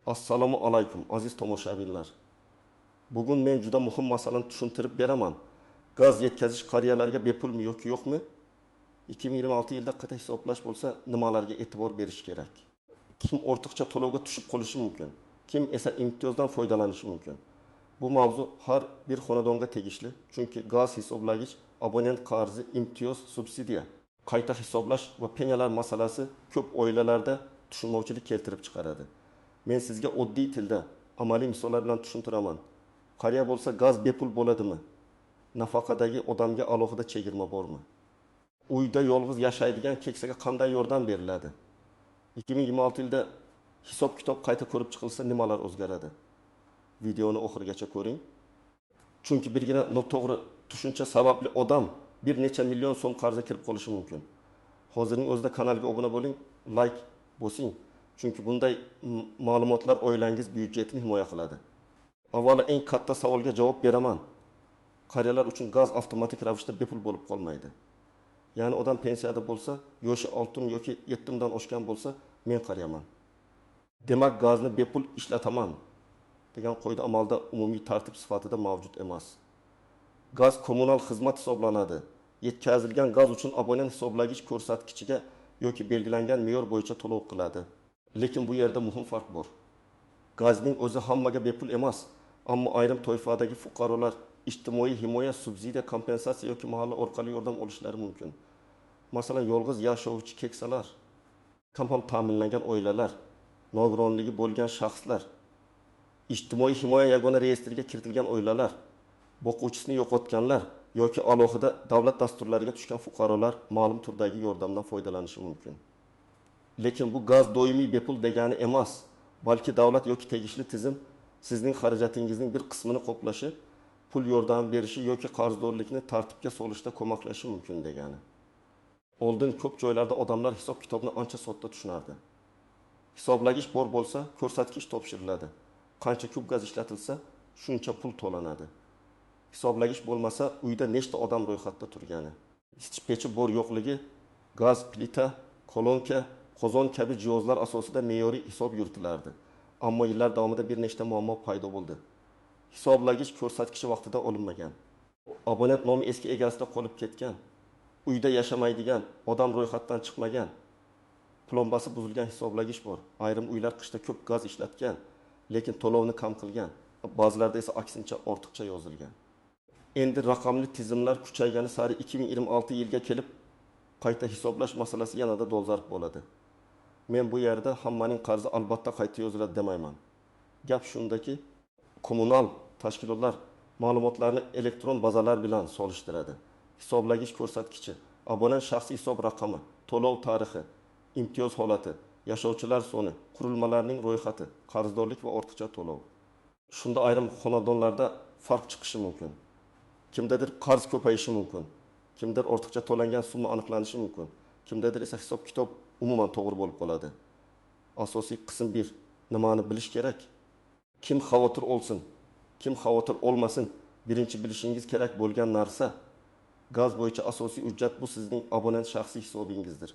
Assalomu alaykum aziz tomoshabinlar. Bugun men juda muhim masalani tushuntirib beraman. Gaz yetkazish qariyalarga bepulmi yoki yo'qmi? 2026 yilda qayta hisoblash bo'lsa, nimalarga e'tibor berish kerak? Kim ortiqcha to'lovga tushib qolishi mumkin? Kim esa imtiyozdan foydalanishi mumkin? Bu mavzu har bir xonadonga tegishli, chunki gaz hisoblagich, abonent qarzi, imtiyoz, subsidiya, qayta hisoblash va penyalar masalasi ko'p oilalarda tushunmovchilik keltirib chiqaradi. Men sizga oddiy tilda, amaliy misollar bilan tushuntiraman. Qariya bo'lsa gaz bepul bo'ladimi? Nafaqadagi odamga alohida chegirma bormi? Uyda yolg'iz yashaydigan keksaga qanday yordam beriladi? 2026 yilda hisob-kitob qayta ko'rib chiqilsa nimalar o'zgaradi? Videoni oxirigacha ko'ring. Chunki birgina noto'g'ri tushuncha sababli odam bir necha million so'm qarzga kirib qolishi mumkin. Hozirning o'zida kanalga obuna bo'ling, like bosing. Chunki bunday ma'lumotlar oilangiz byudjetini himoya qiladi. Avvalo eng katta savolga javob beraman. Qariyalar uchun gaz avtomatik ravishda bepul bo'lib qolmaydi. Ya'ni odam pensiyada bo'lsa, yoshi 6 yoki 7 dan oshgan bo'lsa, men qariyaman. Demak, gazni bepul ishlataman degan qoida amalda umumiy tartib sifatida mavjud emas. Gaz kommunal xizmat hisoblanadi. Yetkazilgan gaz uchun abonent hisoblagich ko'rsatkichiga yoki belgilangan me'yor bo'yicha to'lov qiladi. Lekin bu yerda muhim farq bor. Gazning o'zi hammaga bepul emas, ammo ayrim toifadagi fuqarolar ijtimoiy himoya, subsidiya, kompensatsiya yoki mahalla orqali yordam olishlari mumkin. Masalan, yolg'iz yashovchi keksalar, kamroq ta'minlangan oilalar, nogironligi bo'lgan shaxslar, ijtimoiy himoya yagona reyestriga kiritilgan oilalar, boquvchisini yo'qotganlar yoki alohida davlat dasturlariga tushgan fuqarolar ma'lum turdagi yordamdan foydalanishi mumkin. Lekin bu gaz doimiy bepul degani emas, balki davlat yoki tegishli tizim sizning xarajatingizning bir qismini qoplashi, pul yordam berishi yoki qarzdorlikni tartibga solishda ko'maklashi mumkin degani. Oldin ko'p joylarda odamlar hisob-kitobni ancha sodda tushunardi. Hisoblagich bor bo'lsa, ko'rsatkich topshiriladi. Qancha kub gaz ishlatilsa, shuncha pul to'lanadi. Hisoblagich bo'lmasa, uyda nechta odam ro'yxatda turgani, isitish pechi bor yo'qligi, gaz, plita, kolonka, qozon kabi jihozlar asosida me'yoriy hisob yuritilardi. Ammo yillar davomida bir nechta muammo paydo bo'ldi. Hisoblagich ko'rsatkichi vaqtida olinmagan. Abonent nomi eski egasida qolib ketgan. Uyda yashamaydigan, odam ro'yxatdan chiqmagan. Plombasi buzilgan hisoblagich bor. Ayrim uylar qishda ko'p gaz ishlatgan, lekin to'lovni kam qilgan. Ba'zilarda esa aksincha ortiqcha yozilgan. Endi raqamli tizimlar kuchaygani sari 2026 yilga kelib qayta hisoblash masalasi yanada dolzarb bo'ladi. Men bu yerda hammaning qarzi albatta qayta yoziladi demayman. Gap shundaki, kommunal tashkilotlar ma'lumotlarni elektron bazalar bilan solishtiradi. Hisoblagich ko'rsatkichi, abonent shaxsiy hisob raqami, to'lov tarixi, imtiyoz holati, yashovchilar soni, qurilmalarning ro'yxati, qarzdorlik va ortiqcha to'lov. Shunda ayrim xonadonlarda farq chiqishi mumkin. Kimdadir qarz ko'payishi mumkin. Kimdir ortiqcha to'langan summa aniqlanishi mumkin. Kimdadir esa hisob-kitob umuman to'g'ri bo'lib qoladi. Asosiy qism 1. Nimani bilish kerak? Kim xavotir olsin, kim xavotir olmasin, birinchi bilishingiz kerak bo'lgan narsa gaz bo'yicha asosiy hujjat bu sizning abonent shaxsiy hisobingizdir.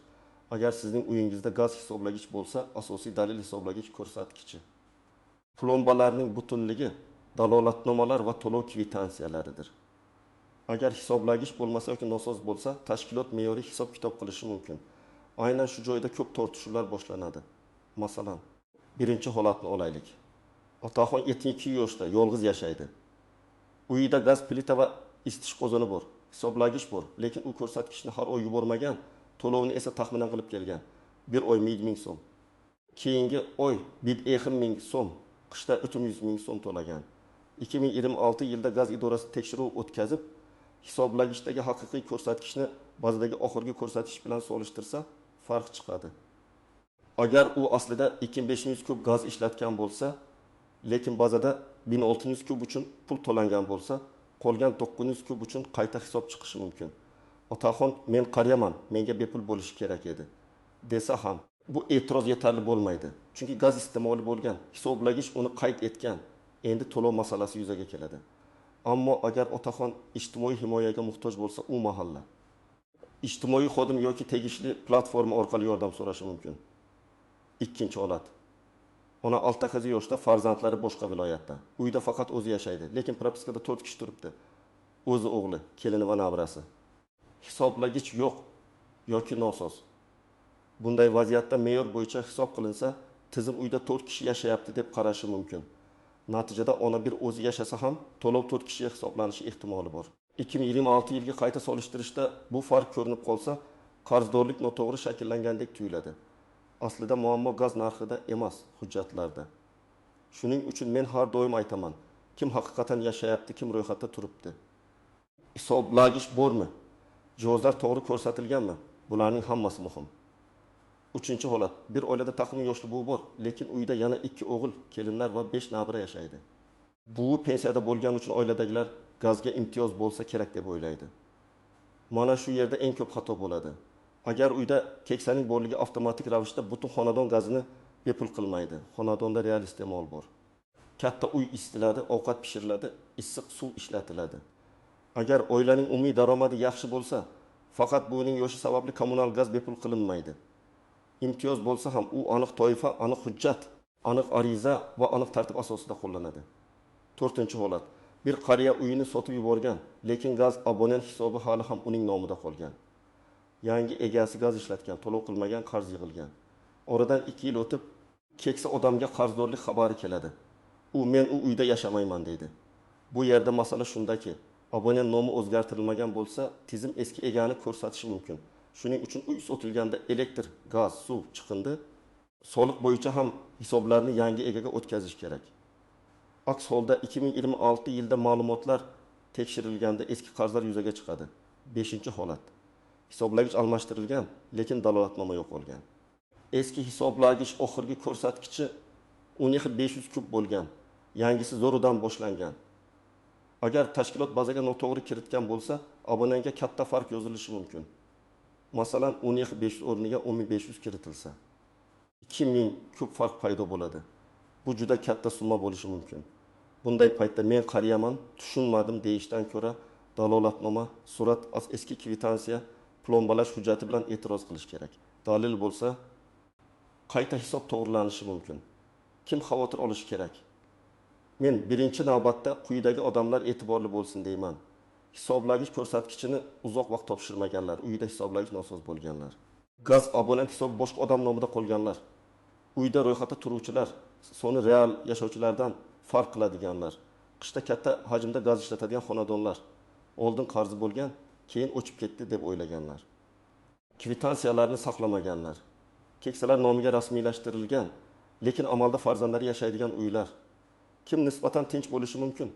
Agar sizning uyingizda gaz hisoblagich bo'lsa, asosiy dalil hisoblagich ko'rsatkichi. Plombalarning butunligi, dalolatnomalar va to'lov kvitansiyalaridir. Agar hisoblagich bo'lmasa yoki nosoz bo'lsa, tashkilot me'yoriy hisob-kitob qilishi mumkin. Aynan shu joyda ko'p tortishuvlar boshlanadi. Masalan, birinchi holatni olaylik. Otaxon 72 yoshda yolg'iz yashaydi. Uyida gaz plita va isitish qozoni bor, hisoblagich bor, lekin u ko'rsatkichni har oy yubormagan, to'lovni esa taxminan qilib kelgan. Bir oy 1000 so'm. Keyingi oy 1000 so'm, qishda 300 so'm to'lagan. 2026 yilda gaz idorasi tekshiruv o'tkazib, hisoblagichdagi haqiqiy ko'rsatkichni bazadagi oxirgi ko'rsatkich bilan solishtirsa, farq chiqadi. Agar u aslida 2500 kub gaz ishlatgan bo'lsa, lekin bazada 1600 kub uchun pul to'langan bo'lsa, qolgan 900 kub uchun qayta hisob chiqishi mumkin. Otaxon, men qariyaman, menga bepul bo'lishi kerak edi desa ham, bu e'tiroz yetarli bo'lmaydi. Chunki gaz iste'moli bo'lgan, hisoblagich uni qayd etgan. Endi to'lov masalasi yuzaga keladi. Ammo agar otaxon ijtimoiy himoyaga muhtoj bo'lsa, u mahalla ijtimoiy xodim yoki tegishli platforma orqali yordam so'rashi mumkin. Ikkinchi holat. Ona 6 yoshda farzandlari boshqa viloyatda. Uyda faqat o'zi yashaydi, lekin propiskada 4 kishi turibdi. O'zi o'g'li, kelini va nevarasi. Hisoblagich yo'q yoki nosoz. Bunday vaziyatda me'yor bo'yicha hisob qilinsa, tizim uyda 4 kishi yashayapti deb qarashi mumkin. Natijada ona bir o'zi yashasa ham to'lov 4 kishiga hisoblanishi ehtimoli bor. 2026 yilga qayta solishtirishda bu farq ko'rinib qolsa, qarzdorlik noto'g'ri shakllangandek tuyuladi. Aslida muammo gaz narxida emas, hujjatlarda. Shuning uchun men har doim aytaman, kim haqiqatan yashayapti, kim ro'yxatda turibdi. Hisoblagich bormi? Jihozlar to'g'ri ko'rsatilganmi? Bularning hammasi muhim. 3-holat. Bir oilada taxminan yoshli buvi bor, lekin uyda yana 2 o'g'il, kelinlar va 5 nabira yashaydi. Buvi pensiyada bo'lgani uchun oiladagilar gazga imtiyoz bo'lsa kerak deb o'ylaydi. Mana shu yerda eng ko'p xato bo'ladi. Agar uyda keksaning borligi avtomatik ravishda butun xonadon gazini bepul qilmaydi. Xonadonda real iste'mol bor. Katta uy isitiladi, ovqat pishiriladi, issiq suv ishlatiladi. Agar oilaning umumiy daromadi yaxshi bo'lsa, faqat buvining yoshi sababli kommunal gaz bepul qilinmaydi. Imtiyoz bo'lsa ham u aniq toifa, aniq hujjat, aniq ariza va aniq tartib asosida qo'llanadi. 4-holat. Bir qariya uyini sotib yuborgan, lekin gaz abonent hisobi hali ham uning nomida qolgan. Yangi egasi gaz ishlatgan, to'lov qilmagan, qarz yig'ilgan. Oradan 2 yil o'tib, keksa odamga qarzdorlik xabari keladi. Men u uyda yashamayman deydi. Bu yerda masala shundaki, abonent nomi o'zgartirilmagan bo'lsa, tizim eski egani ko'rsatishi mumkin. Shuning uchun uy sotilganda elektr, gaz, suv chiqindi, soliq bo'yicha ham hisoblarni yangi egaga o'tkazish kerak. Aks holda 2026 yilda ma'lumotlar tekshirilganda eski qarzlar yuzaga chiqadi. 5-holat. Hisoblagich almashtirilgan, lekin dalolatnoma yo'qolgan. Eski hisoblagich oxirgi ko'rsatkichi 12500 kub bo'lgan, yangisi zo'ridan boshlangan. Agar tashkilot bazaga noto'g'ri kiritgan bo'lsa, abonentga katta farq yozilishi mumkin. Masalan, 12500 o'rniga 10500 kiritilsa, 2000 kub farq paydo bo'ladi. Bu juda katta summa bo'lishi mumkin. Bunday paytda men qariyaman, tushunmadim deyishdan ko'ra dalolatnoma, surat, eski kvitansiya, plombalash hujjati bilan e'tiroz qilish kerak. Dalil bo'lsa, qayta hisob to'g'rilanishi mumkin. Kim xavotir olishi kerak? Men birinchi navbatda quyidagi odamlar e'tiborli bo'lsin deyman. Hisoblagich ko'rsatkichini uzoq vaqt topshirmaganlar, uyda hisoblagich nosoz bo'lganlar. Gaz abonent hisobi boshqa odam nomida qolganlar. Uyda ro'yxatda turuvchilar, soni real yashovchilardan farq qiladiganlar. Qishda katta hajmda gaz ishlatadigan xonadonlar. Oldin qarzi bo'lgan, keyin o'chib ketdi deb o'ylaganlar. Kvitansiyalarni saqlamaganlar. Keksalar nomiga rasmiylashtirilgan, lekin amalda farzandlari yashaydigan uylar. Kim nisbatan tinch bo'lishi mumkin?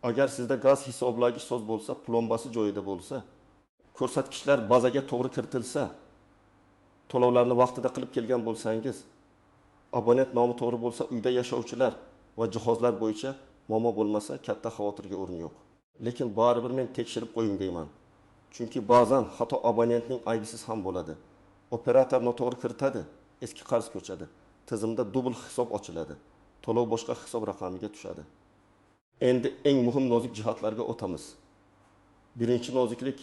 Agar sizda gaz hisoblagich soz bo'lsa, plombasi joyida bo'lsa, ko'rsatkichlar bazaga to'g'ri kiritilsa, to'lovlarni vaqtida qilib kelgan bo'lsangiz, abonent nomi to'g'ri bo'lsa, uyda yashovchilar va jihozlar bo'yicha muammo bo'lmasa, katta xavotirga o'rin yo'q. Lekin baribir men tekshirib qo'ying deyman. Chunki ba'zan xato abonentning aybisiz ham bo'ladi. Operator noto'g'ri kiritadi, eski qarz ko'chadi. Tizimda dubl hisob ochiladi. To'lov boshqa hisob raqamiga tushadi. Endi eng muhim nozik jihatlarga o'tamiz. Birinchi noziklik,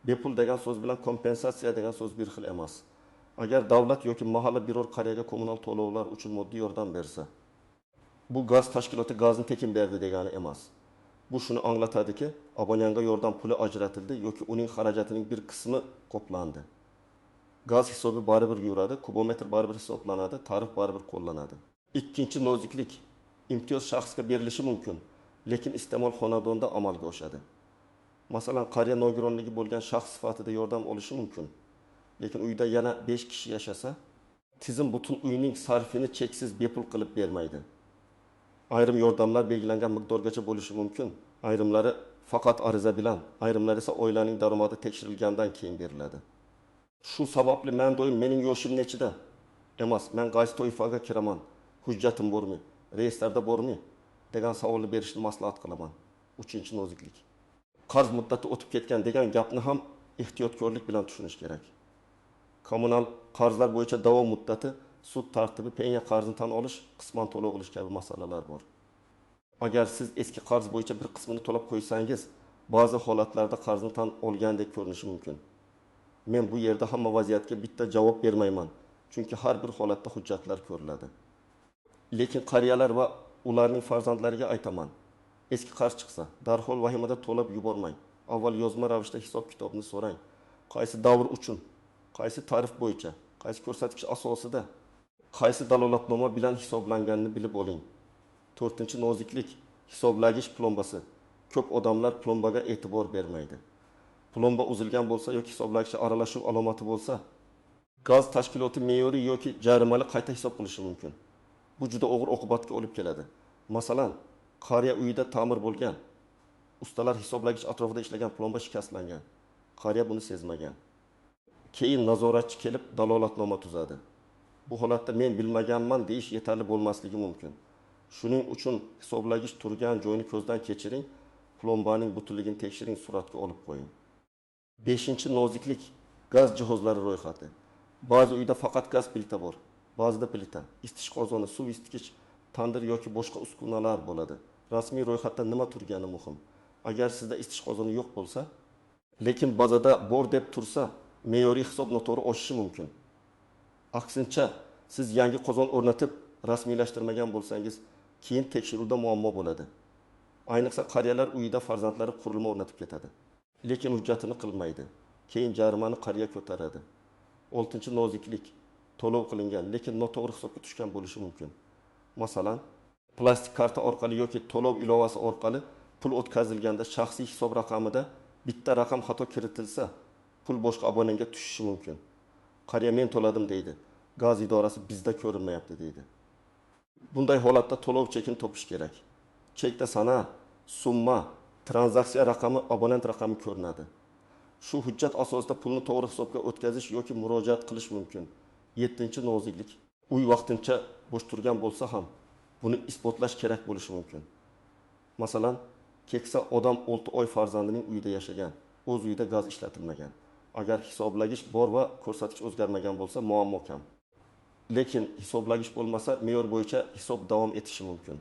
bepul degan so'z bilan kompensatsiya degan so'z bir xil emas. Agar davlat yoki mahalla biror qariyaga kommunal to'lovlar uchun moddiy yordam bersa, bu gaz tashkiloti gazni tekin berdi degani emas. Bu shuni anglatadiki, abonentga yordam puli ajratildi yoki uning xarajatining bir qismi qoplandi. Gaz hisobi baribir yuradi, kubometr baribir hisoblanadi, tarif baribir qo'llanadi. Ikkinchi noziklik, imtiyoz shaxsga berilishi mumkin, lekin iste'mol xonadonda amalga oshadi. Masalan, qariya nogironligi bo'lgan shaxs sifatida yordam olishi mumkin, lekin uyda yana 5 kishi yashasa, tizim butun uyning sarfini cheksiz bepul qilib bermaydi. Ayrim yordamlar belgilangan miqdorgacha bo'lishi mumkin, ayrimlari faqat ariza bilan, ayrimlari esa oilaning daromadi tekshirilgandan keyin beriladi. Shu sababli men doim mening yoshim nechida emas, men qaysi toifaga kiraman, hujjatim bormi, reyestrda bormi degan savolni berishni maslahat qilaman. 3-noziklik. Qarz muddati o'tib ketgan degan gapni ham ehtiyotkorlik bilan tushunish kerak. Kommunal qarzlar bo'yicha davom muddati, sud tartibi, penya qarzini tan olish, qisman to'lov qilish kabi masalalar bor. Agar siz eski qarz bo'yicha bir qismini to'lab qo'ysangiz, ba'zi holatlarda qarzni tan olgandek ko'rinishi mumkin. Men bu yerda hamma vaziyatga bitta javob bermayman, chunki har bir holatda hujjatlar ko'riladi. Lekin qariyalar va ularning farzandlariga aytaman. Eski qarz chiqsa, darhol vahimada to'lab yubormang. Avval yozma ravishda hisob kitobni so'rang. Qaysi davr uchun, qaysi tarif bo'yicha, qaysi ko'rsatkich asosida, qaysi dalolatnoma bilan hisoblanganini bilib oling. 4-noziklik, hisoblagich plombasi. Ko'p odamlar plombaga e'tibor bermaydi. Plomba uzilgan bo'lsa yoki hisoblagichga aralashuv alomati bo'lsa, gaz tashkiloti me'yoriy yoki jarimali qayta hisob qilishi mumkin. Bu juda og'ir oqibatga olib keladi. Masalan, qariya uyida ta'mir bo'lgan, ustalar hisoblagich atrofida ishlagan, plomba shikastlangan. Qariya buni sezmagan. Keyin nazoratchi kelib dalolatnoma tuzadi. Bu holatda men bilmaganman deyish yetarli bo'lmasligi mumkin. Shuning uchun hisoblagich turgan joyni ko'zdan kechiring, plombaning butunligini tekshiring, suratga olib qo'ying. 5-noziklik, gaz jihozlari ro'yxati. Ba'zi uyda faqat gaz plita bor, ba'zida plita, isitish qozoni, suv isitgich, tandir yoki boshqa uskunalar bo'ladi. Rasmiy ro'yxatda nima turgani muhim. Agar sizda isitish qozoni yo'q bo'lsa, lekin bazada bor deb tursa, me'yoriy hisob noto'g'ri oshishi mumkin. Aksincha, siz yangi qozon o'rnatib, rasmiylashtirmagan bo'lsangiz, keyin tekshiruvda muammo bo'ladi. Ayniqsa qariyalar uyida farzandlari qurilma o'rnatib ketadi, lekin hujjatini qilmaydi. Keyin jarimani qariya ko'taradi. 6-noziklik, to'lov qilingan, lekin noto'g'ri hisobga tushgan bo'lishi mumkin. Masalan, plastik karta orqali yoki to'lov ilovasi orqali pul o'tkazilganda shaxsiy hisob raqamida bitta raqam xato kiritilsa, pul boshqa abonentga tushishi mumkin. Qariya men to'ladim deydi. Gaz idorasi bizda ko'rinmayapti deydi. Bunday holatda to'lov chekini topish kerak. Chekda sana, summa, tranzaksiya raqami, abonent raqami ko'rinadi. Shu hujjat asosida pulni to'g'ri hisobga o'tkazish yoki murojaat qilish mumkin. 7-noziklik. Uy vaqtincha bo'sh turgan bo'lsa ham, buni isbotlash kerak bo'lishi mumkin. Masalan, keksa odam 6 oy farzandining uyida yashagan, o'z uyida gaz ishlatilmagan. Agar hisoblagich bor va ko'rsatkich o'zgarmagan bo'lsa, muammo kam. Lekin hisoblagich bo'lmasa, me'yor bo'yicha hisob davom etishi mumkin.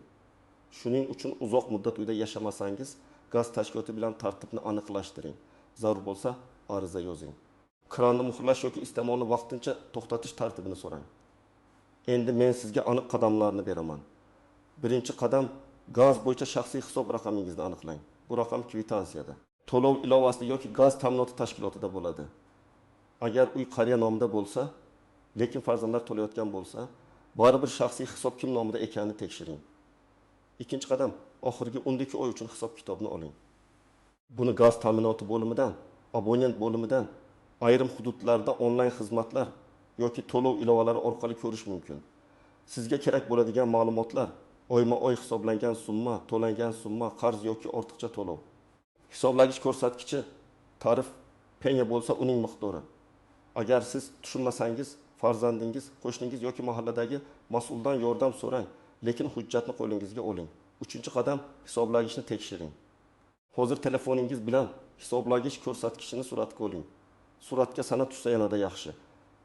Shuning uchun uzoq muddat uyda yashamasangiz, gaz tashkiloti bilan tartibni aniqlashtiring. Zarur bo'lsa, ariza yozing. Kranni muhrlash yoki iste'molni vaqtincha to'xtatish tartibini so'rang. Endi men sizga aniq qadamlarni beraman. Birinchi qadam, gaz bo'yicha shaxsiy hisob raqamingizni aniqlang. Bu raqam kvitansiyada, to'lov ilovasida yoki gaz ta'minoti tashkilotida bo'ladi. Agar uy qariya nomida bo'lsa, lekin farzandlar to'layotgan bo'lsa, baribir shaxsiy hisob kim nomida ekanini tekshiring. Ikkinchi qadam, oxirgi 12 oy uchun hisob kitobni oling. Buni gaz ta'minoti bo'limidan, abonent bo'limidan, ayrim hududlarda onlayn xizmatlar yoki to'lov ilovalari orqali ko'rish mumkin. Sizga kerak bo'ladigan ma'lumotlar: oyma-oy hisoblangan summa, to'langan summa, qarz yoki ortiqcha to'lov. Hisoblagich ko'rsatkichi, tarif, penya bo'lsa uning miqdori. Agar siz tushunmasangiz, farzandingiz, qo'shningiz yoki mahalladagi mas'uldan yordam so'rang, lekin hujjatni qo'lingizga oling. 3-qadam, hisoblagichni tekshiring. Hozir telefoningiz bilan hisoblagich ko'rsatkichini suratga oling. Suratga sana tushsa yanada yaxshi.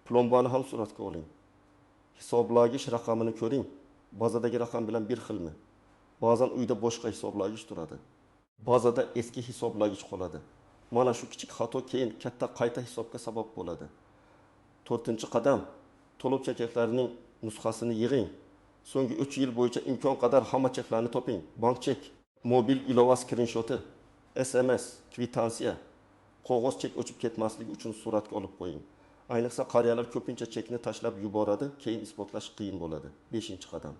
Plombani ham suratga oling. Hisoblagich raqamini ko'ring. Bazadagi raqam bilan bir xilmi? Ba'zan uyda boshqa hisoblagich turadi. Bazada eski hisoblagich qoladi. Mana shu kichik xato keyin katta qayta hisobga sabab bo'ladi. 4-qadam, to'lov cheklarining nusxasini yig'ing. So'nggi 3 yil bo'yicha imkon qadar hamma cheklarni toping. Bank chek, mobil ilova skrinshoti, SMS, kvitansiya, qog'oz chek o'chib ketmasligi uchun suratga olib qo'ying. Ayniqsa qariyalar ko'pincha chekni tashlab yuboradi, keyin isbotlash qiyin bo'ladi. 5-qadam.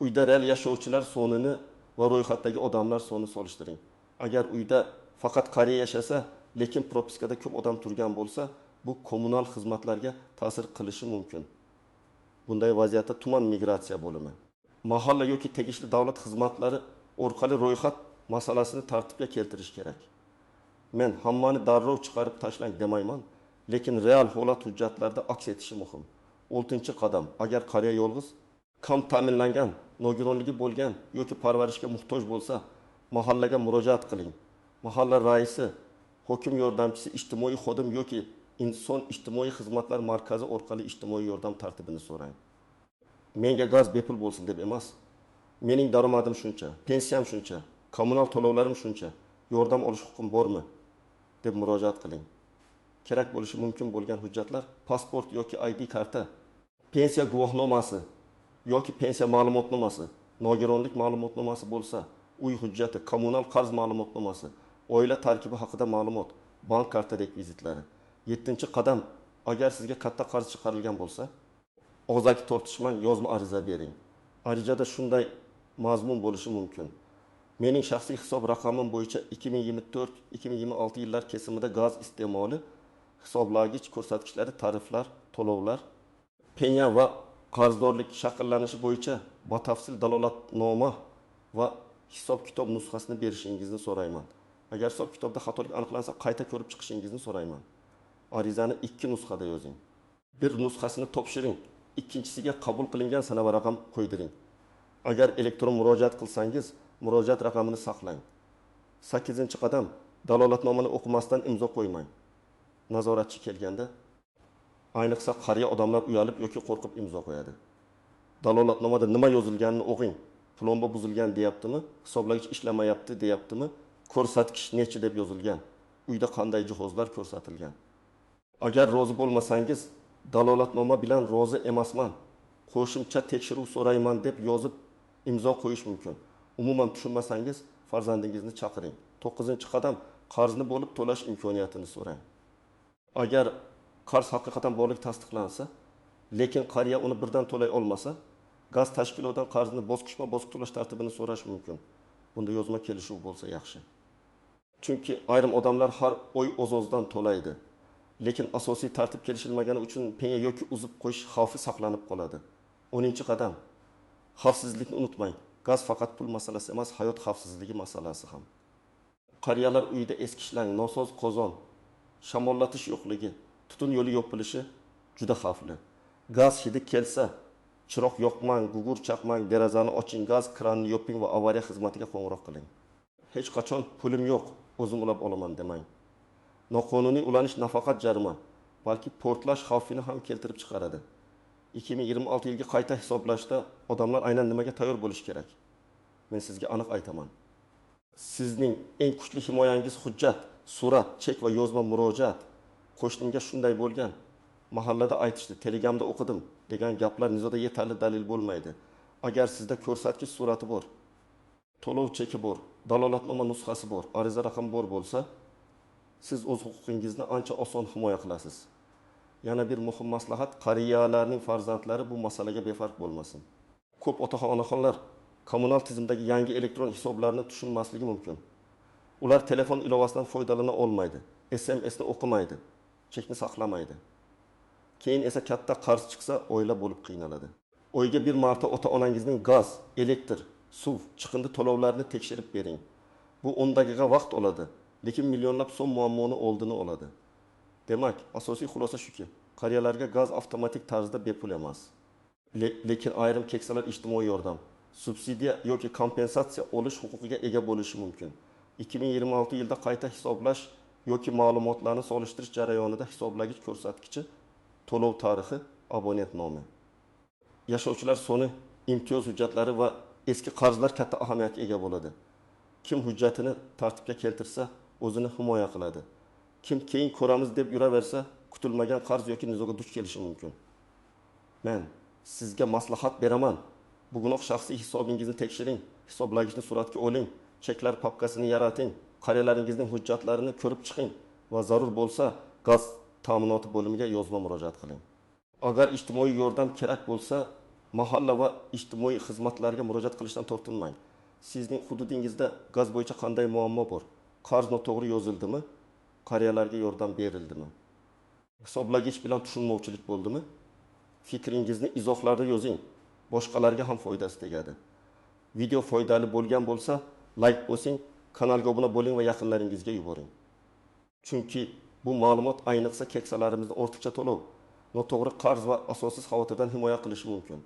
Uyda real yashovchilar sonini va ro'yxatdagi odamlar sonini solishtiring. Agar uyda faqat qariya yashasa, lekin propiskada ko'p odam turgan bo'lsa, bu kommunal xizmatlarga ta'sir qilishi mumkin. Bunday vaziyatda tuman migratsiya bo'limi, mahalla yoki tegishli davlat xizmatlari orqali ro'yxat masalasini tartibga keltirish kerak. Men hammani darrov chiqarib tashlang demayman, lekin real holat hujjatlarda aks etishi muhim. 6-qadam, agar qariya yolg'iz, kam ta'minlangan, nogironligi bo'lgan yoki parvarishga muhtoj bo'lsa, mahallaga murojaat qiling. Mahalla raisi, hokim yordamchisi, ijtimoiy xodim yoki inson ijtimoiy xizmatlar markazi orqali ijtimoiy yordam tartibini so'rang. Menga gaz bepul bo'lsin deb emas, mening daromadim shuncha, pensiyam shuncha, kommunal to'lovlarim shuncha, yordam olish huquqim bormi deb murojaat qiling. Kerak bo'lishi mumkin bo'lgan hujjatlar: pasport yoki ID karta, pensiya guvohnomasi, yoki pensiya ma'lumotnomasi, nogironlik ma'lumotnomasi bo'lsa, uy hujjati, kommunal qarz ma'lumotnomasi, oila tarkibi haqida ma'lumot, bank karta rekvizitlari. 7-qadam, agar sizga katta qarz chiqarilgan bo'lsa, og'zaki tortishmang, yozma ariza bering. Arizada shunday mazmun bo'lishi mumkin. Mening shaxsiy hisob raqamim bo'yicha 2024-2026 yillar kesimida gaz iste'moli, hisoblagich ko'rsatkichlari, tariflar, to'lovlar, penya va qarzdorlik shakllanishi bo'yicha batafsil dalolatnoma va hisob-kitob nusxasini berishingizni so'rayman. Agar hisob-kitobda xatolik aniqlansa, qayta ko'rib chiqishingizni so'rayman. Arizani 2 nusxada yozing. Bir nusxasini topshiring, ikkinchisiga qabul qilingan sanava raqam qo'ydiring. Agar elektron murojaat qilsangiz, murojaat raqamini saqlang. 8-qadam, dalolatnomani o'qimasdan imzo qo'ymang. Nazoratchi kelganda, ayniqsa qariya odamlar uyalib yoki qo'rqib imzo qo'yadi. Dalolatnomada nima yozilganini o'qing. Plomba buzilgan deyaptimi, hisoblagich ishlamayapti deyaptimi, ko'rsatkich necha deb yozilgan, uyda qanday jihozlar ko'rsatilgan. Agar rozi bo'lmasangiz, dalolatnoma bilan rozi emasman, qo'shimcha tekshiruv so'rayman deb yozib imzo qo'yish mumkin. Umuman tushunmasangiz, farzandingizni chaqiring. 9-qadam, qarzni bo'lib to'lash imkoniyatini so'rang. Agar qarz haqiqatan borligi tasdiqlansa, lekin qariya uni birdan to'lay olmasa, gaz tashkilotidan qarzni bosqichma-bosqich to'lash tartibini so'rash mumkin. Bunda yozma kelishuv bo'lsa yaxshi. Chunki ayrim odamlar har oy o'z-o'zidan to'laydi. Lekin asosiy tartib kelishilmagani uchun penya yoki uzib qo'yish xavfi saqlanib qoladi. 10-qadam. Xavfsizlikni unutmang. Gaz faqat pul masalasi emas, hayot xavfsizligi masalasi ham. Qariyalar uyida eski ishlang, nosoz qozon, shamollatish yo'qligi, tutun yo'li yopilishi juda xavfli. Gaz hidi kelsa, chiroq yoqmang, gugur chaqmang, derazani oching, gaz kranini yoping va avariya xizmatiga qo'ng'iroq qiling. Hech qachon pulim yo'q, o'zim ulab olaman demang. Noqonuniy ulanish nafaqat jarima, balki portlash xavfini ham keltirib chiqaradi. 2026 yilga qayta hisoblashda odamlar aynan nimaga tayyor bo'lish kerak? Men sizga aniq aytaman. Sizning eng kuchli himoyangiz hujjat, surat, chek va yozma murojaat. Qo'shnimga shunday bo'lgan, mahallada aytishdi, telegramda o'qidim degan gaplar nizoda yetarli dalil bo'lmaydi. Agar sizda ko'rsatkich surati bor, to'lov cheki bor, dalolatnoma nusxasi bor, ariza raqami bor bo'lsa, siz o'z huquqingizni ancha oson himoya qilasiz. Yana bir muhim maslahat, qariyalarning farzandlari bu masalaga befarq bo'lmasin. Ko'p otaxonaxonlar kommunal tizimdagi yangi elektron hisoblarni tushunmasligi mumkin. Ular telefon ilovasidan foydalana olmaydi, SMSni o'qimaydi, chekni saqlamaydi. Keyin esa katta qarz chiqsa, oila bo'lib qiynaladi. Oyga bir marta ota-onangizning gaz, elektr, suv, chiqindi to'lovlarini tekshirib bering. Bu 10 daqiqa vaqt oladi, lekin millionlab so'm muammoni oldini oladi. Demak, asosiy xulosa shuki, qariyalarga gaz avtomatik tarzda bepul emas. Lekin ayrim keksalar ijtimoiy yordam, subsidiya yoki kompensatsiya olish huquqiga ega bo'lishi mumkin. 2026 yilda qayta hisoblash yoki ma'lumotlarni solishtirish jarayonida hisoblagich ko'rsatkichi, to'lov tarixi, abonent nomi. Yashovchilar soni, imtiyoz hujjatlari va eski qarzlar katta ahamiyatga ega bo'ladi. Kim hujjatini tartibga keltirsa, o'zini himoya qiladi. Kim keyin ko'ramiz deb yuraversa, kutilmagan qarz yoki nizoga duch kelishi mumkin. Men sizga maslahat beraman. Bugunoq shaxsiy hisobingizni tekshiring, hisoblagichni suratga oling, cheklar papkasini yarating, qariyalaringizning hujjatlarini ko'rib chiqing va zarur bo'lsa, gaz ta'minoti bo'limiga yozma murojaat qiling. Agar ijtimoiy yordam kerak bo'lsa, mahalla va ijtimoiy xizmatlarga murojaat qilishdan tortinmang. Sizning hududingizda gaz bo'yicha qanday muammo bor? Qarz noto'g'ri yozildimi? Qariyalarga yordam berildimi? Hisoblagich bilan tushunmovchilik bo'ldimi? Fikringizni izohlarda yozing. Boshqalarga ham foydasi tegadi. Video foydali bo'lgan bo'lsa, like bosing, kanalga obuna bo'ling va yaqinlaringizga yuboring. Chunki bu ma'lumot ayniqsa keksalarimizni ortiqcha to'lov, noto'g'ri qarz va asossiz xavotirdan himoya qilishi mumkin.